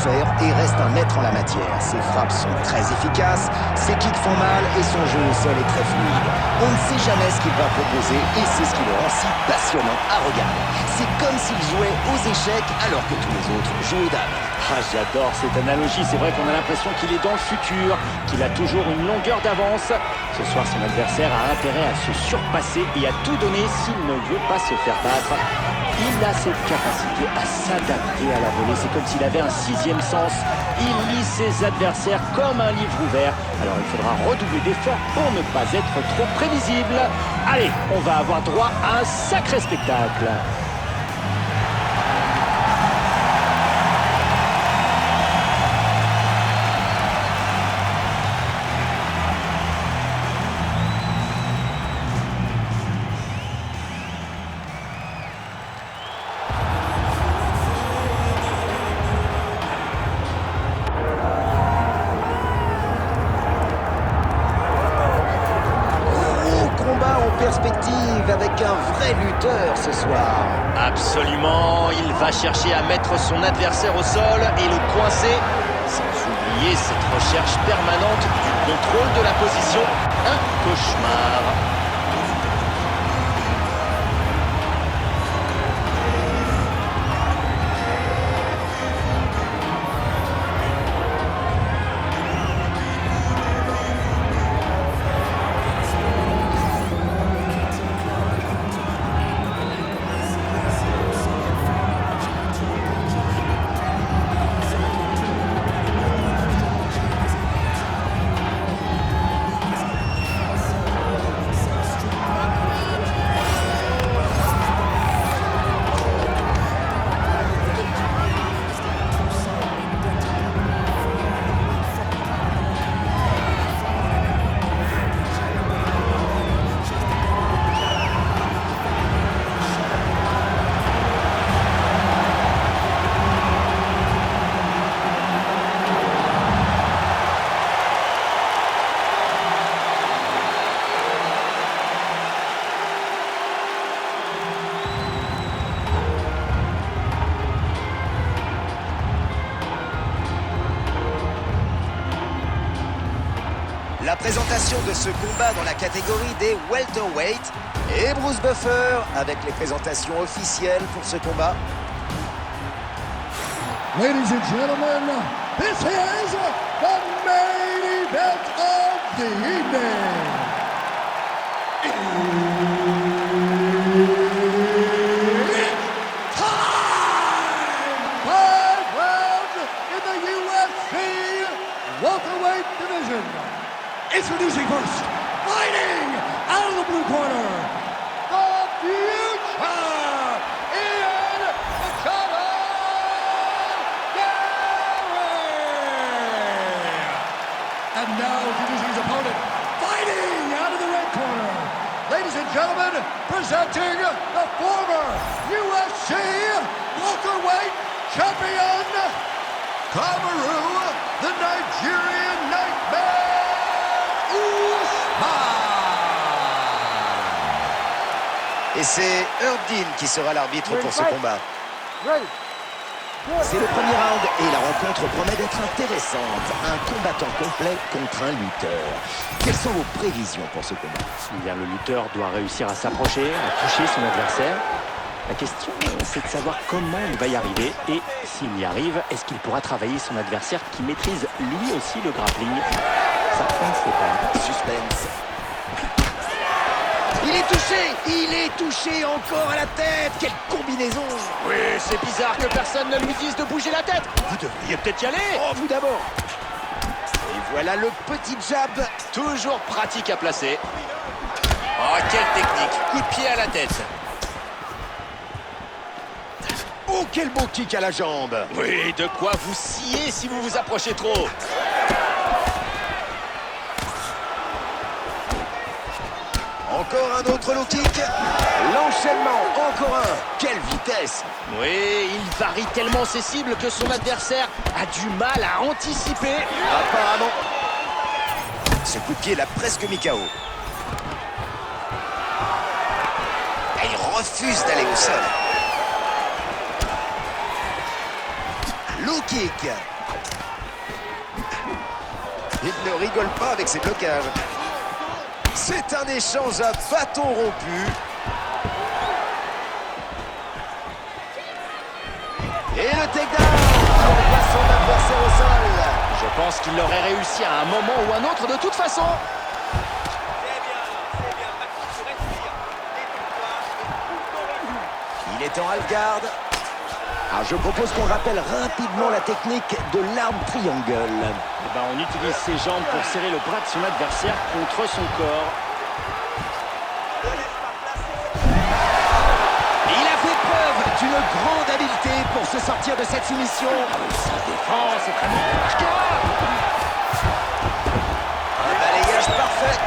faire et reste un maître en la matière. Ses frappes sont très efficaces, ses kicks font mal et son jeu au sol est très fluide. On ne sait jamais ce qu'il va proposer et c'est ce qui le rend si passionnant à regarder. C'est comme s'il jouait aux échecs alors que tous les autres jouent aux dames. Ah, j'adore cette analogie, c'est vrai qu'on a l'impression qu'il est dans le futur, qu'il a toujours une longueur d'avance. Ce soir, son adversaire a intérêt à se surpasser et à tout donner s'il ne veut pas se faire battre. Il a cette capacité à s'adapter à la volée, c'est comme s'il avait un sixième sens. Il lit ses adversaires comme un livre ouvert, alors il faudra redoubler d'efforts pour ne pas être trop prévisible. Allez, on va avoir droit à un sacré spectacle. Perspective avec un vrai lutteur ce soir. Absolument, il va chercher à mettre son adversaire au sol et le coincer, sans oublier cette recherche permanente du contrôle de la position. Un cauchemar. La présentation de ce combat dans la catégorie des welterweight et Bruce Buffer avec les présentations officielles pour ce combat. Ladies and gentlemen, this is the main event of the evening. It's time! 5 rounds in the UFC welterweight division. Introducing first, fighting out of the blue corner, the future, Ian Machado Gary! And now introducing his opponent, fighting out of the red corner, ladies and gentlemen, presenting the former UFC welterweight champion, Kamaru, the Nigerian Nightmare. Et c'est Herb Dean qui sera l'arbitre pour ce combat. C'est le premier round et la rencontre promet d'être intéressante. Un combattant complet contre un lutteur. Quelles sont vos prévisions pour ce combat? Eh bien, le lutteur doit réussir à s'approcher, à toucher son adversaire. La question, c'est de savoir comment il va y arriver et s'il y arrive, est-ce qu'il pourra travailler son adversaire qui maîtrise lui aussi le grappling? Ça, on ne sait pas. Suspense. Il est touché encore à la tête. Quelle combinaison! Oui, c'est bizarre que personne ne lui dise de bouger la tête. Vous devriez peut-être y aller. Oh, vous d'abord. Et voilà le petit jab. Toujours pratique à placer. Oh, quelle technique. Coup de pied à la tête. Oh, quel beau kick à la jambe. Oui, de quoi vous scier si vous vous approchez trop. Encore un autre low kick. L'enchaînement, encore un. Quelle vitesse! Oui, il varie tellement ses cibles que son adversaire a du mal à anticiper. Apparemment. Ce coup de pied l'a presque mis KO. Et il refuse d'aller au sol. Low kick. Il ne rigole pas avec ses blocages. C'est un échange à bâton rompu. Et le takedown envoie son adversaire au sol. Je pense qu'il l'aurait réussi à un moment ou un autre de toute façon. Il est en half-guard. Alors je propose qu'on rappelle rapidement la technique de l'arme triangle. Eh ben, on utilise ses jambes pour serrer le bras de son adversaire contre son corps. Il a fait preuve d'une grande habileté pour se sortir de cette soumission. Sa défense est très remarquable. Un balayage parfait.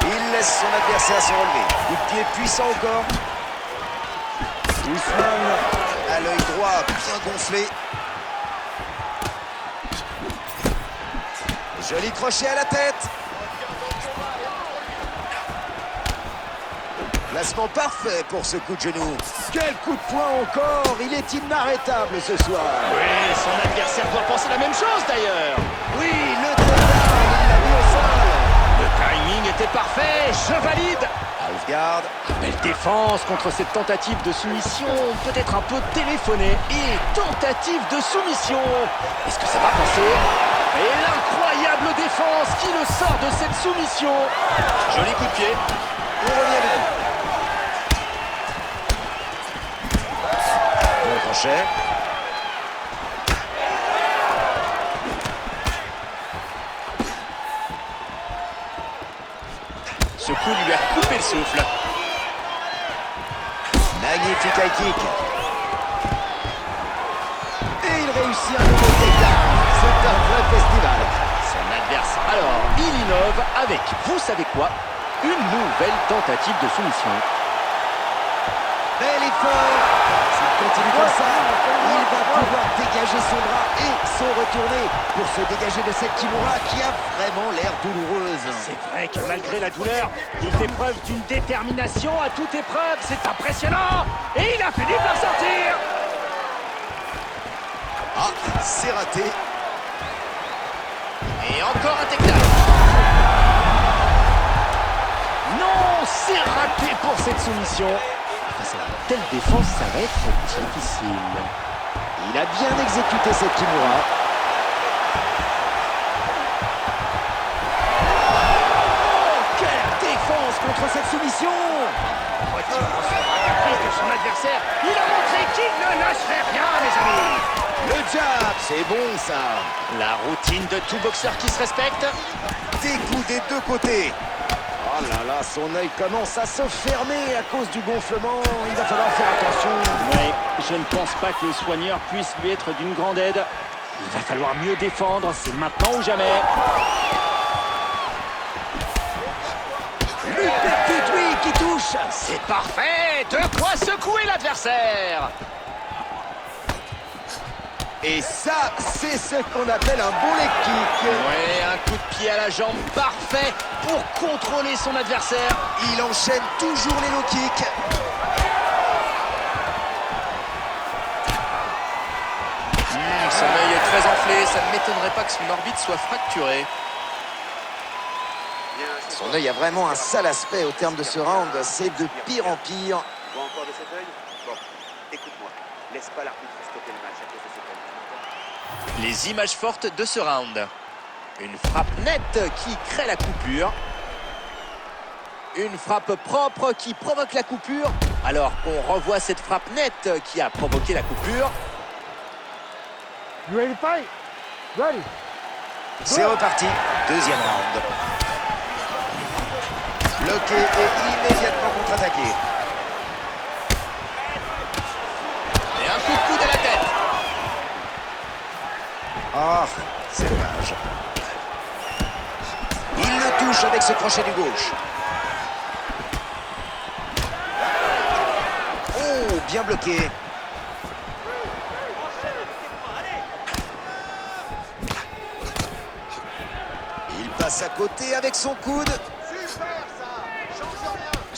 Il laisse son adversaire se relever. Coup de pied puissant au corps. Ousmane à l'œil droit bien gonflé. Joli crochet à la tête. Placement parfait pour ce coup de genou. Quel coup de poing encore. Il est inarrêtable ce soir. Oui, son adversaire doit penser la même chose d'ailleurs. Oui, le takedown, il l'a mis au sol. Le timing était parfait, je valide. Half-guard. Belle défense contre cette tentative de soumission, peut-être un peu téléphonée. Et tentative de soumission. Est-ce que ça va passer? Et l'incroyable défense qui le sort de cette soumission. Joli coup de pied. On revient vite. Bon crochet. Ce coup lui a coupé le souffle. Magnifique high kick. Et il réussit un nouveau takedown. C'est un vrai festival. Son adversaire, alors, il innove avec, vous savez quoi, une nouvelle tentative de soumission. Bel effort. S'il continue comme ça, il va pouvoir dégager son bras et se retourner pour se dégager de cette kimura qui a vraiment l'air douloureuse. C'est vrai que malgré la douleur, il fait preuve d'une détermination à toute épreuve. C'est impressionnant. Et il a fini par sortir. Ah, c'est raté. Et encore un takedown. Non, c'est raté pour cette soumission. Face à une telle défense, ça va être difficile. Il a bien exécuté cette kimura. Oh, quelle défense contre cette soumission. Faut-il recevoir la caprice de son adversaire? Il a montré qu'il ne lâcherait rien, mes amis. Le jab, c'est bon ça. La routine de tout boxeur qui se respecte. Des coups des deux côtés. Oh là là, son œil commence à se fermer à cause du gonflement. Il va falloir faire attention. Oui, je ne pense pas que le soigneur puisse lui être d'une grande aide. Il va falloir mieux défendre, c'est maintenant ou jamais. L'uppercut, oui, qui touche. C'est parfait. De quoi secouer l'adversaire. Et ça, c'est ce qu'on appelle un bon leg kick. Ouais, un coup de pied à la jambe parfait pour contrôler son adversaire. Il enchaîne toujours les low kicks. Son œil est très enflé, ça ne m'étonnerait pas que son orbite soit fracturée. Son œil a vraiment un sale aspect au terme de ce round. C'est de pire en pire. Tu vois encore de cet œil? Bon, écoute-moi. Laisse pas l'arbitre stopper le match à cause de cet œil. Les images fortes de ce round. Une frappe nette qui crée la coupure. Une frappe propre qui provoque la coupure. Alors qu'on revoit cette frappe nette qui a provoqué la coupure. You ready to fight? Ready. C'est reparti. Deuxième round. Bloqué et immédiatement contre-attaqué. Et un coup de coude à la tête. Ah, c'est dommage. Il le touche avec ce crochet du gauche. Oh, bien bloqué. Il passe à côté avec son coude.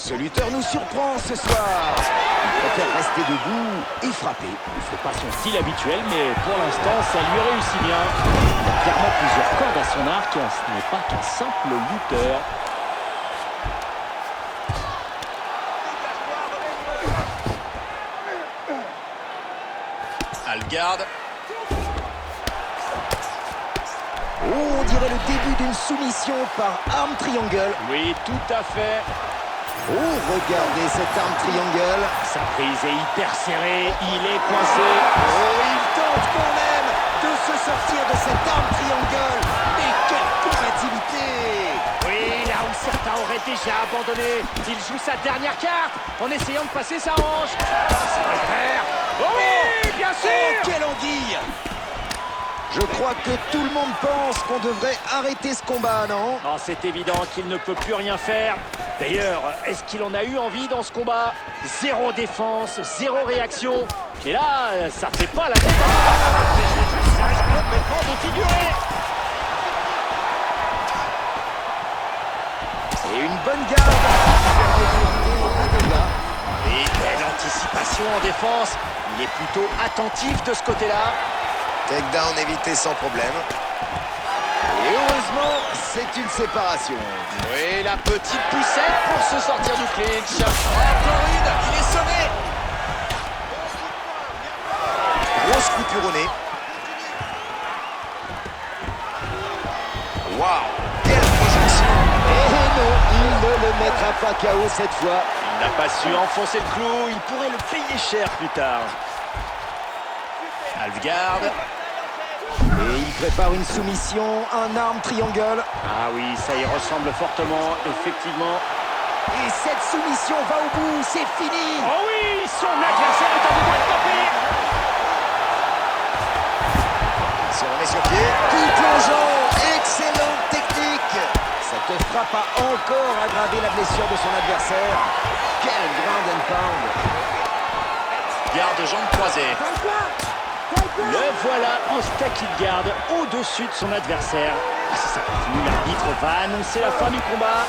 Ce lutteur nous surprend ce soir. Il préfère rester debout et frapper. C'est pas son style habituel, mais pour l'instant, ça lui réussit bien. Il a clairement plusieurs cordes à son arc. Ce n'est pas qu'un simple lutteur. Algarde. Oh, on dirait le début d'une soumission par arme triangle. Oui, tout à fait. Oh, regardez cette arme triangle. Sa prise est hyper serrée. Il est coincé. Oh, il tente quand même de se sortir de cette arme triangle. Mais quelle combativité! Oui, là où certains auraient déjà abandonné. Il joue sa dernière carte en essayant de passer sa hanche. Ça va le faire. Oh oui, bien sûr. Oh, quelle anguille! Je crois que tout le monde pense qu'on devrait arrêter ce combat, non? Oh, c'est évident qu'il ne peut plus rien faire. D'ailleurs, est-ce qu'il en a eu envie dans ce combat? Zéro défense, zéro réaction. Et là, ça fait pas la tête. Ça reste complètement défiguré. Et une bonne garde. Et belle anticipation en défense. Il est plutôt attentif de ce côté-là. Takedown évité sans problème. Et heureusement, c'est une séparation. Oui, la petite poussette pour se sortir du clinch. Encore une, il est sonné. Grosse coupure au nez. Waouh, quelle projection. Et non, il ne le mettra pas KO cette fois. Il n'a pas su enfoncer le clou. Il pourrait le payer cher plus tard. Algarde. Et il prépare une soumission, un arme triangle. Ah oui, ça y ressemble fortement, effectivement. Et cette soumission va au bout, c'est fini. Oh oui, son adversaire est en train de taper. Il se remet sur pied. Coup plongeant, excellente technique. Cette frappe a encore aggravé la blessure de son adversaire. Quel ground and pound. Garde jambe croisée. Le voilà en stack garde au-dessus de son adversaire. Si ça continue, l'arbitre va annoncer la fin du combat.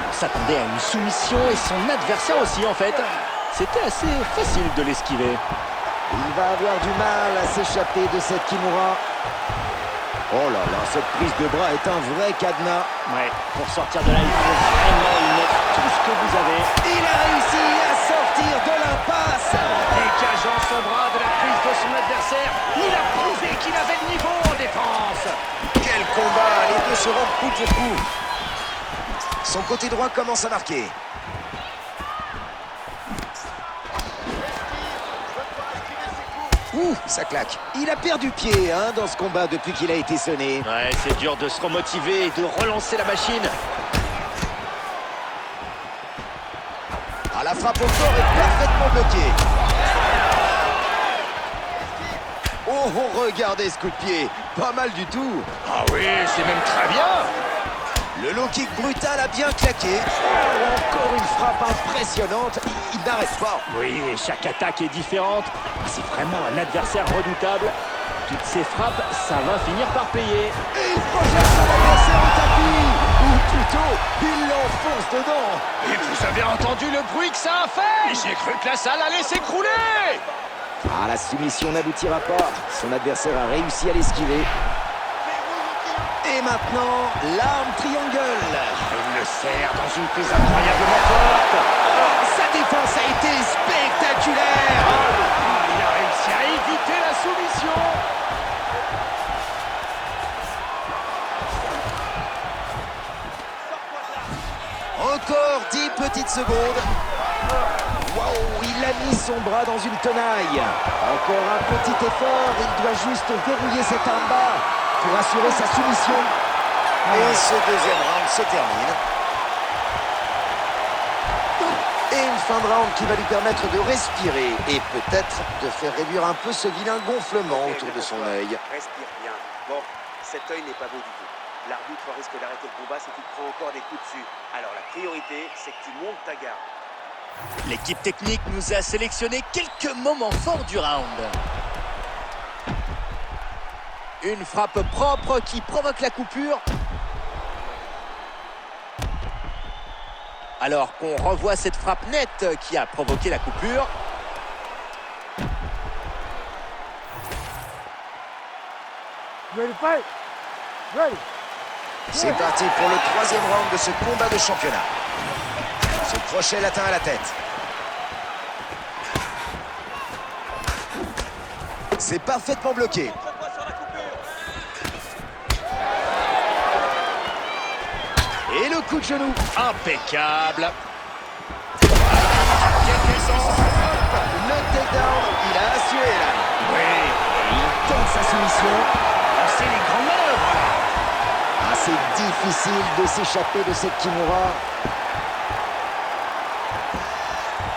On s'attendait à une soumission et son adversaire aussi en fait. C'était assez facile de l'esquiver. Il va avoir du mal à s'échapper de cette Kimura. Oh là là, cette prise de bras est un vrai cadenas. Ouais, pour sortir de là, il faut vraiment y mettre tout ce que vous avez. Il a réussi à sortir de l'impasse. Dégageant son bras de la prise de son adversaire, il a prouvé qu'il avait le niveau en défense. Quel combat, les deux se rendent coup pour coup. Son côté droit commence à marquer. Ouh, ça claque. Il a perdu pied dans ce combat depuis qu'il a été sonné. Ouais, c'est dur de se remotiver et de relancer la machine. Ah, la frappe au corps est parfaitement bloquée. Oh, oh, regardez ce coup de pied. Pas mal du tout. Ah oui, c'est même très bien. Le low kick brutal a bien claqué. Oh, encore une frappe impressionnante. Il n'arrête pas. Oui, et chaque attaque est différente. C'est vraiment un adversaire redoutable. Toutes ces frappes, ça va finir par payer. Et il projette son adversaire au tapis. Ou plutôt, il l'enfonce dedans. Et vous avez entendu le bruit que ça a fait? J'ai cru que la salle allait s'écrouler. Ah, la soumission n'aboutira pas. Son adversaire a réussi à l'esquiver. Et maintenant, l'arme triangle. Il le serre dans une prise incroyablement forte. Sa défense a été spectaculaire. Il a réussi à éviter la soumission. Encore 10 petites secondes. Waouh, il a mis son bras dans une tenaille. Encore un petit effort. Il doit juste verrouiller cette arme-bas pour assurer sa soumission. Et ce deuxième round se termine. Et une fin de round qui va lui permettre de respirer et peut-être de faire réduire un peu ce vilain gonflement autour de son œil. Respire bien. Bon, cet œil n'est pas beau du tout. L'arbitre risque d'arrêter le combat si tu te prends encore des coups dessus. Alors la priorité, c'est que tu montes ta garde. L'équipe technique nous a sélectionné quelques moments forts du round. Une frappe propre qui provoque la coupure. Alors qu'on revoit cette frappe nette qui a provoqué la coupure. C'est parti pour le troisième round de ce combat de championnat. Ce crochet latin à la tête. C'est parfaitement bloqué. Et le coup de genou. Impeccable. Le takedown, il a assuré là. Oui, Et il tente sa soumission. c'est les grandes manœuvres là. Ah, c'est difficile de s'échapper de cette Kimura.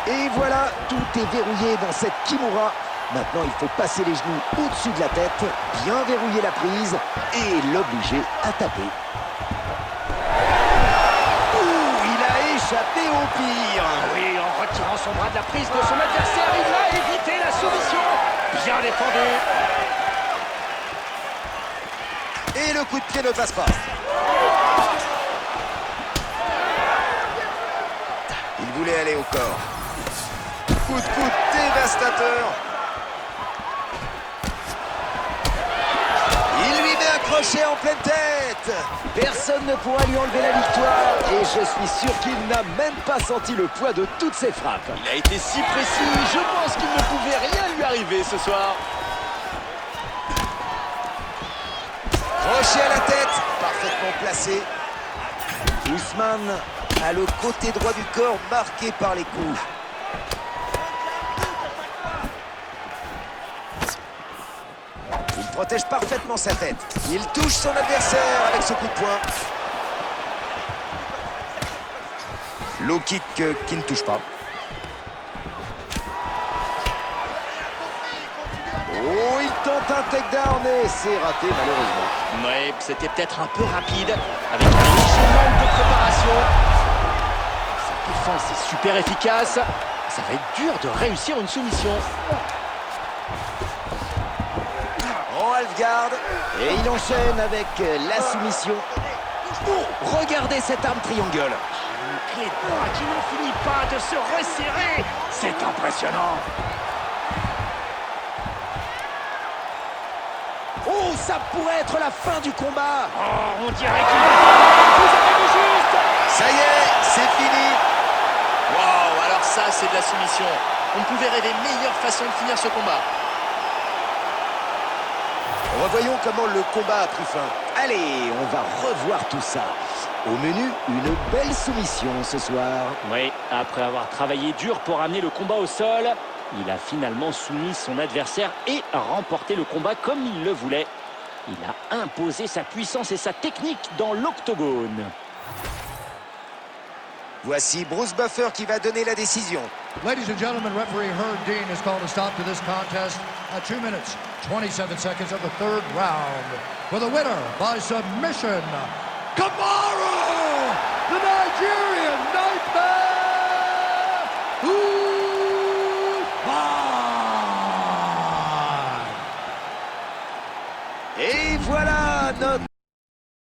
Et voilà, tout est verrouillé dans cette Kimura. Maintenant, il faut passer les genoux au-dessus de la tête, bien verrouiller la prise et l'obliger à taper. Ouh, il a échappé au pire. Oui, en retirant son bras de la prise de son adversaire, il va éviter la soumission. Bien défendu. Et le coup de pied ne passe pas. Il voulait aller au corps. Coup de coude dévastateur. Il lui met un crochet en pleine tête. Personne ne pourra lui enlever la victoire. Et je suis sûr qu'il n'a même pas senti le poids de toutes ses frappes. Il a été si précis, je pense qu'il ne pouvait rien lui arriver ce soir. Crochet à la tête, parfaitement placé. Ousmane a le côté droit du corps marqué par les coups. Il protège parfaitement sa tête. Il touche son adversaire avec ce coup de poing. Low kick qui ne touche pas. Oh, il tente un takedown et c'est raté malheureusement. Ouais, c'était peut-être un peu rapide, avec un léger manque de préparation. Cette défense est super efficace. Ça va être dur de réussir une soumission. En half-guard. Et il enchaîne avec la soumission. Oh, regardez cette arme triangle. Une clé de bras qui n'en finit pas de se resserrer. C'est impressionnant. Oh, ça pourrait être la fin du combat. Oh, on dirait qu'il va vous avez vu juste. Ça y est, c'est fini. Waouh, alors ça c'est de la soumission. On pouvait rêver meilleure façon de finir ce combat. Revoyons comment le combat a pris fin. Allez, on va revoir tout ça. Au menu, une belle soumission ce soir. Oui, après avoir travaillé dur pour amener le combat au sol, il a finalement soumis son adversaire et remporté le combat comme il le voulait. Il a imposé sa puissance et sa technique dans l'octogone. Voici Bruce Buffer qui va donner la décision. Ladies and gentlemen, referee Herb Dean has called a stop to this contest at 2 minutes, 27 seconds of the third round. For the winner by submission, Kamaru, the Nigerian Nightmare, Usman. Et voilà notre